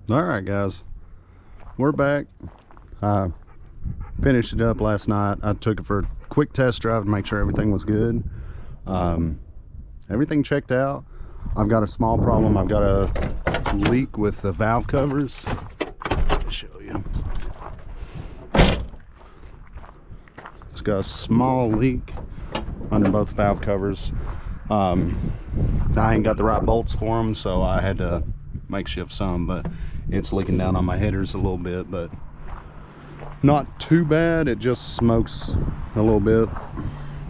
All right, guys, we're back. I finished it up last night. I took it for a quick test drive to make sure everything was good. Everything checked out. I've got a small problem. I've got a leak with the valve covers. Let me show you. It's got a small leak under both valve covers. I ain't got the right bolts for them, so I had to makeshift some, but it's leaking down on my headers a little bit, but not too bad. It just smokes a little bit,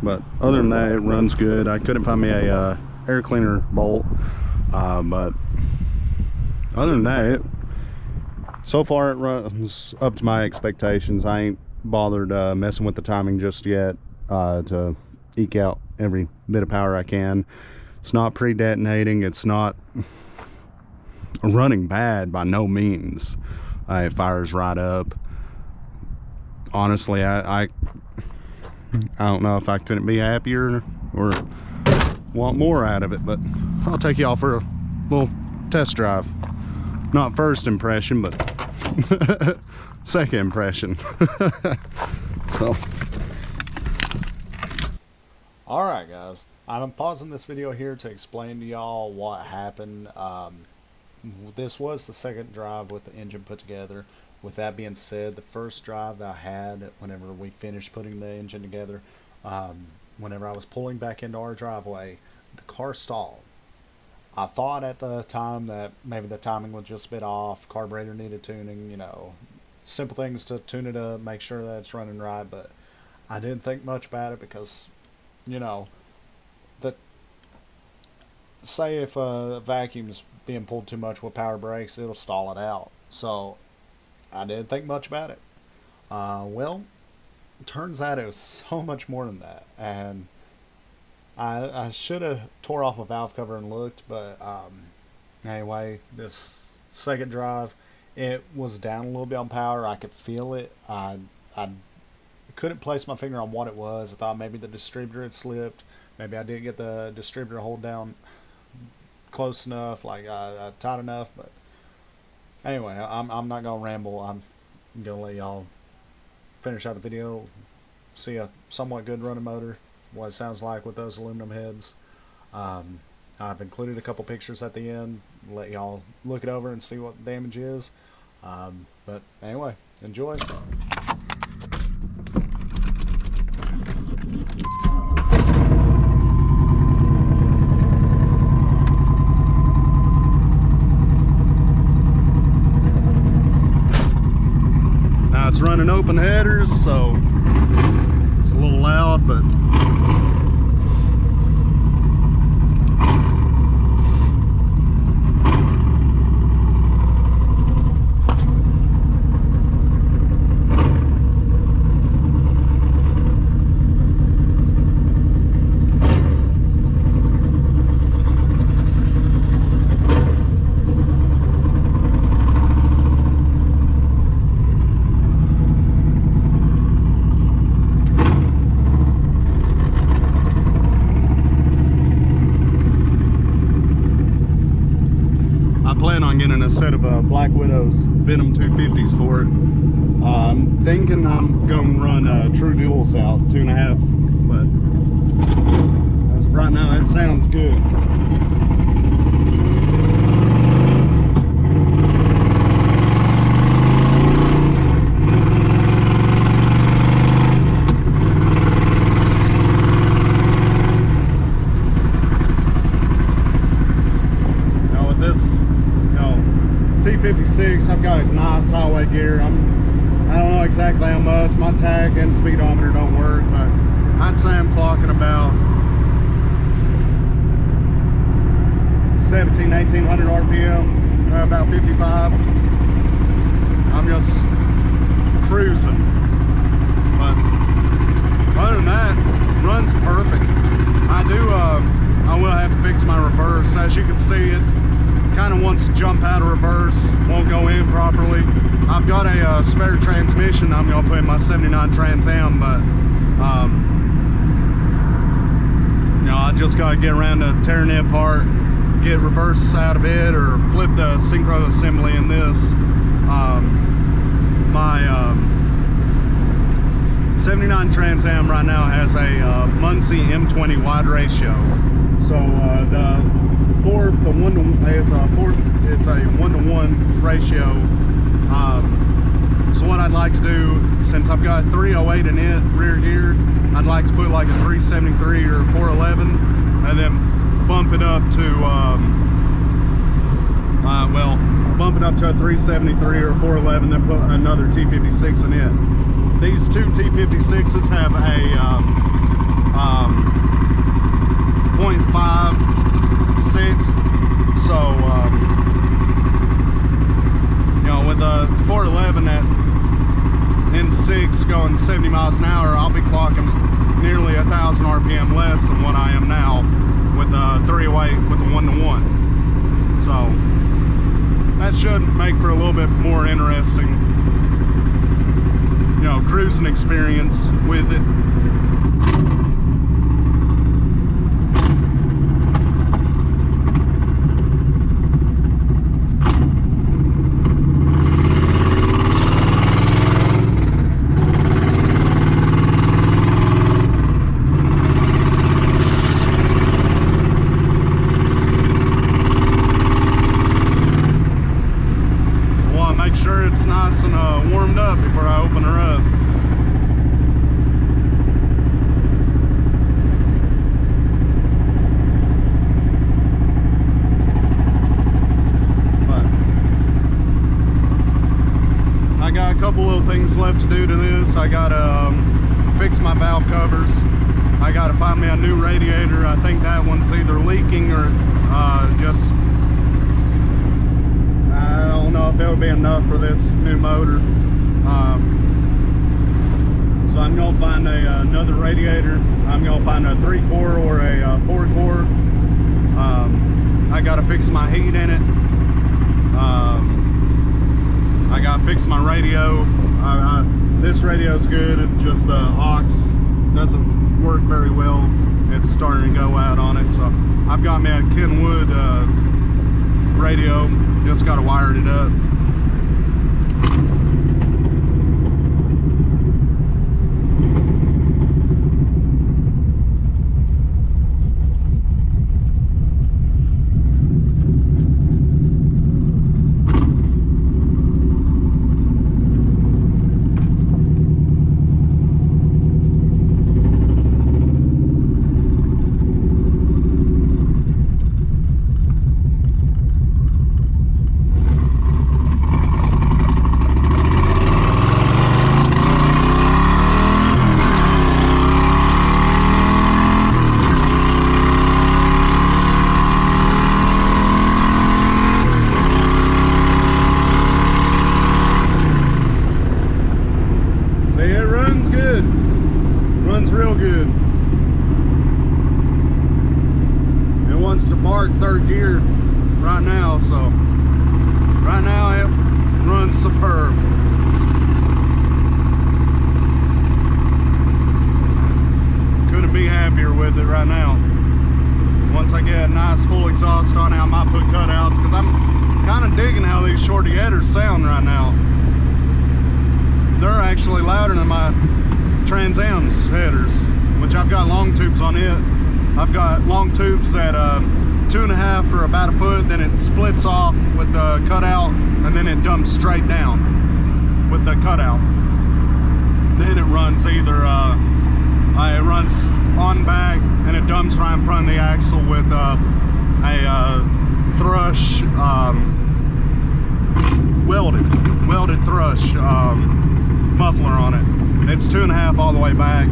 but other than that, it runs good. I couldn't find me a air cleaner bolt, but other than that, so far it runs up to my expectations. I ain't bothered messing with the timing just yet to eke out every bit of power I can. It's not pre-detonating. It's not running bad by no means. It fires right up. Honestly, I don't know if I couldn't be happier or want more out of it, but I'll take y'all for a little test drive. Not first impression, but second impression. So, all right, guys, I'm pausing this video here to explain to y'all what happened. This was the second drive with the engine put together. With that being said, the first drive I had, whenever we finished putting the engine together, whenever I was pulling back into our driveway, the car stalled. I thought at the time that maybe the timing was just a bit off, carburetor needed tuning, you know, simple things to tune it up, make sure that it's running right, but I didn't think much about it because, you know, say if a vacuum's being pulled too much with power brakes, it'll stall it out. So I didn't think much about it. Well, turns out it was so much more than that, and I should have tore off a valve cover and looked, but anyway, this second drive, it was down a little bit on power. I could feel it. I couldn't place my finger on what it was. I thought maybe the distributor had slipped. Maybe I didn't get the distributor hold down close enough, like tight enough. But anyway, I'm not gonna ramble. I'm gonna let y'all finish out the video, see a somewhat good running motor, what it sounds like with those aluminum heads. I've included a couple pictures at the end, let y'all look it over and see what the damage is. But anyway, enjoy. It's running open headers, so it's a little loud, but on getting a set of Black Widow's Venom 250s for it. I'm thinking I'm going to run true duals out, 2.5, but as of right now, it sounds good. T56, I've got nice highway gear. I don't know exactly how much. My tach and speedometer don't work, but I'd say I'm clocking about 1800 RPM, about 55. I'm just cruising. But other than that, runs perfect. I will have to fix my reverse. As you can see, it kind of wants to jump out of reverse, won't go in properly. I've got a spare transmission I'm going to put in my 79 Trans Am, but you know, I just got to get around to tearing it apart, get reverse out of it or flip the synchro assembly in this. My 79 Trans Am right now has a Muncie M20 wide ratio. So the fourth is a 1-to-1 ratio. So what I'd like to do, since I've got 308 in it rear gear, I'd like to put like a 373 or 411 and then bump it up to bump it up to a 373 or 411, then put another T56 in it. These two T56s have a 0.56, so you know, with a 411 at N6 going 70 miles an hour, I'll be clocking nearly 1,000 RPM less than what I am now with a 308 with a 1-to-1. So that should make for a little bit more interesting, you know, cruising experience with it. It's nice and warmed up before I open her up. But I got a couple little things left to do to this. I gotta fix my valve covers. I gotta find me a new radiator. I think that one's either leaking or just, I don't know if it would be enough for this new motor. So I'm going to find another radiator. I'm going to find a 3-core or a 4-core. I got to fix my heat in it. I got to fix my radio. This radio's good. It's just the aux doesn't work very well. It's starting to go out on it. So I've got me a Kenwood radio. Just got to wire it up. Third gear right now, so right now it runs superb. Couldn't be happier with it right now. Once I get a nice full exhaust on it, I might put cutouts, because I'm kind of digging how these shorty headers sound right now. They're actually louder than my Trans Am's headers, which I've got long tubes on it. I've got long tubes that 2.5 for about a foot, then it splits off with the cutout, and then it dumps straight down with the cutout. Then it runs either it runs on back and it dumps right in front of the axle with a thrush welded thrush muffler on it. It's 2.5 all the way back.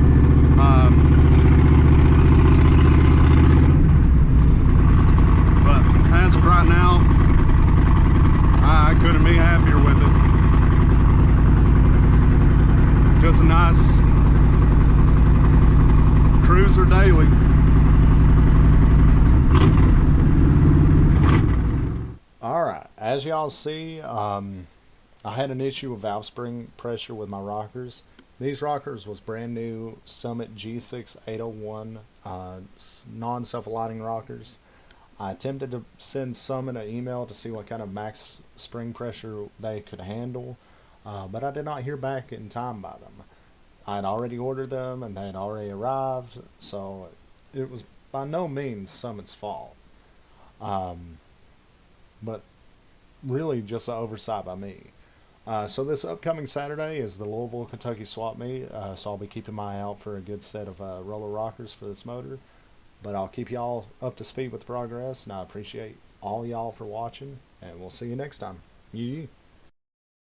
As of right now, I couldn't be happier with it. Just a nice cruiser daily. Alright, as y'all see, I had an issue with valve spring pressure with my rockers. These rockers was brand new Summit G6 801 non-self-aligning rockers. I attempted to send some in an email to see what kind of max spring pressure they could handle, but I did not hear back in time by them. I had already ordered them and they had already arrived, so it was by no means Summit's fault. Um, but really just an oversight by me. So this upcoming Saturday is the Louisville, Kentucky swap meet. So I'll be keeping my eye out for a good set of roller rockers for this motor. But I'll keep y'all up to speed with the progress, and I appreciate all y'all for watching. And we'll see you next time. Yee.